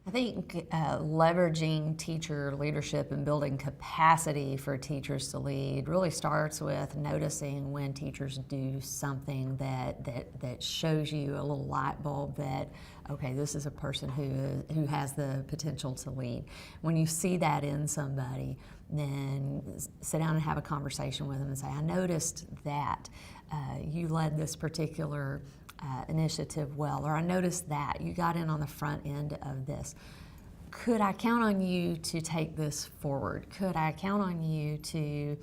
I think leveraging teacher leadership and building capacity for teachers to lead really starts with noticing when teachers do something that shows you a little light bulb that, okay, this is a person who has the potential to lead. When you see that in somebody, then sit down and have a conversation with them and say, I noticed that you led this particular initiative well, or I noticed that you got in on the front end of this. Could I count on you to take this forward? Could I count on you to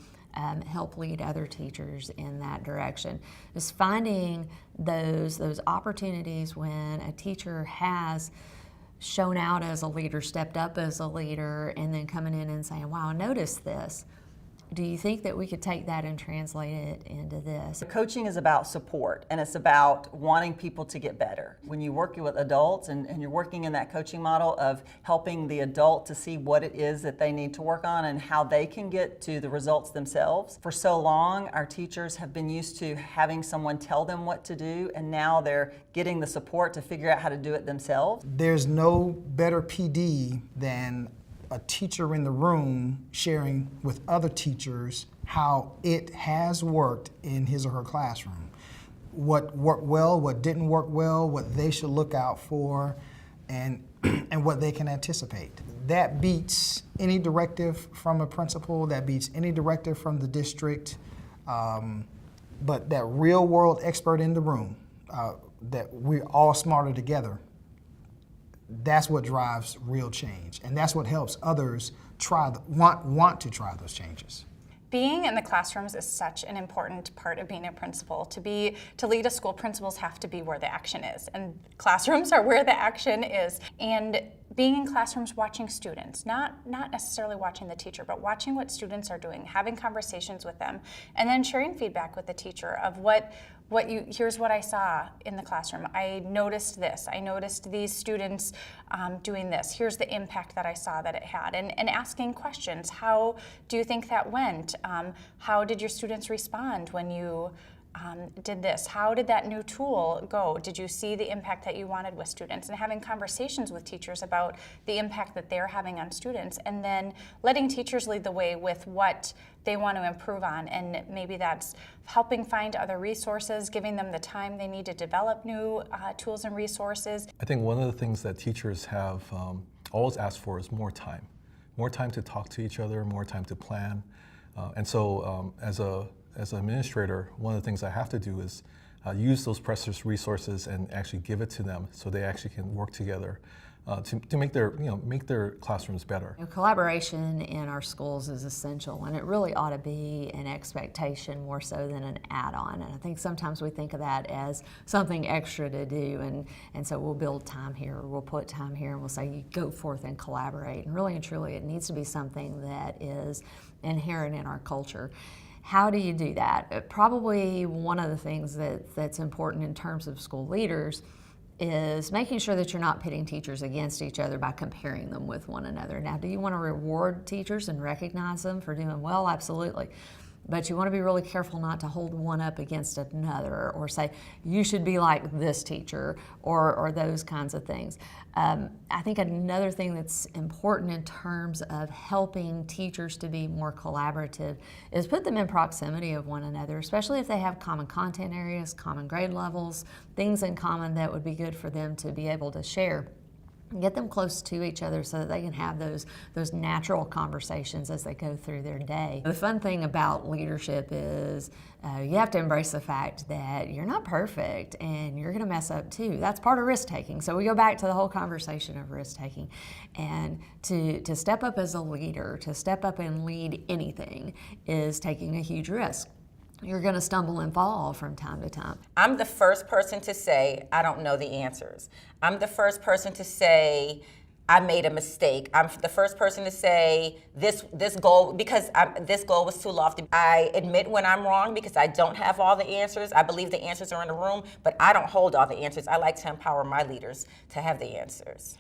help lead other teachers in that direction? Just finding those opportunities when a teacher has shown out as a leader, stepped up as a leader, and then coming in and saying, wow, I noticed this. Do you think that we could take that and translate it into this? Coaching is about support, and it's about wanting people to get better. When you work with adults and you're working in that coaching model of helping the adult to see what it is that they need to work on and how they can get to the results themselves. For so long, our teachers have been used to having someone tell them what to do, and now they're getting the support to figure out how to do it themselves. There's no better PD than a teacher in the room sharing with other teachers how it has worked in his or her classroom. What worked well, what didn't work well, what they should look out for, and what they can anticipate. That beats any directive from a principal, that beats any directive from the district, but that real world expert in the room, that we're all smarter together, that's what drives real change, and that's what helps others want to try those changes. Being in the classrooms is such an important part of being a principal. To lead a school, principals have to be where the action is, and classrooms are where the action is. And being in classrooms, watching students, not necessarily watching the teacher, but watching what students are doing, having conversations with them, and then sharing feedback with the teacher of here's what I saw in the classroom. I noticed this. I noticed these students doing this. Here's the impact that I saw that it had. And asking questions. How do you think that went? How did your students respond when you did this? How did that new tool go? Did you see the impact that you wanted with students? And having conversations with teachers about the impact that they're having on students, and then letting teachers lead the way with what they want to improve on. And maybe that's helping find other resources, giving them the time they need to develop new tools and resources. I think one of the things that teachers have always asked for is more time. More time to talk to each other, more time to plan. And so as an administrator, one of the things I have to do is use those precious resources and actually give it to them so they actually can work together to make their classrooms better. Collaboration in our schools is essential, and it really ought to be an expectation more so than an add-on. And I think sometimes we think of that as something extra to do, and so we'll build time here, or we'll put time here, and we'll say, you go forth and collaborate. And really and truly, it needs to be something that is inherent in our culture. How do you do that? Probably one of the things that's important in terms of school leaders is making sure that you're not pitting teachers against each other by comparing them with one another. Now, do you want to reward teachers and recognize them for doing well? Absolutely. But you want to be really careful not to hold one up against another or say, you should be like this teacher, or those kinds of things. I think another thing that's important in terms of helping teachers to be more collaborative is put them in proximity of one another, especially if they have common content areas, common grade levels, things in common that would be good for them to be able to share. Get them close to each other so that they can have those natural conversations as they go through their day. The fun thing about leadership is you have to embrace the fact that you're not perfect and you're going to mess up too. That's part of risk taking. So we go back to the whole conversation of risk taking. And to step up as a leader, to step up and lead anything, is taking a huge risk. You're going to stumble and fall from time to time. I'm the first person to say, I don't know the answers. I'm the first person to say, I made a mistake. I'm the first person to say this goal, because this goal was too lofty. I admit when I'm wrong because I don't have all the answers. I believe the answers are in the room, but I don't hold all the answers. I like to empower my leaders to have the answers.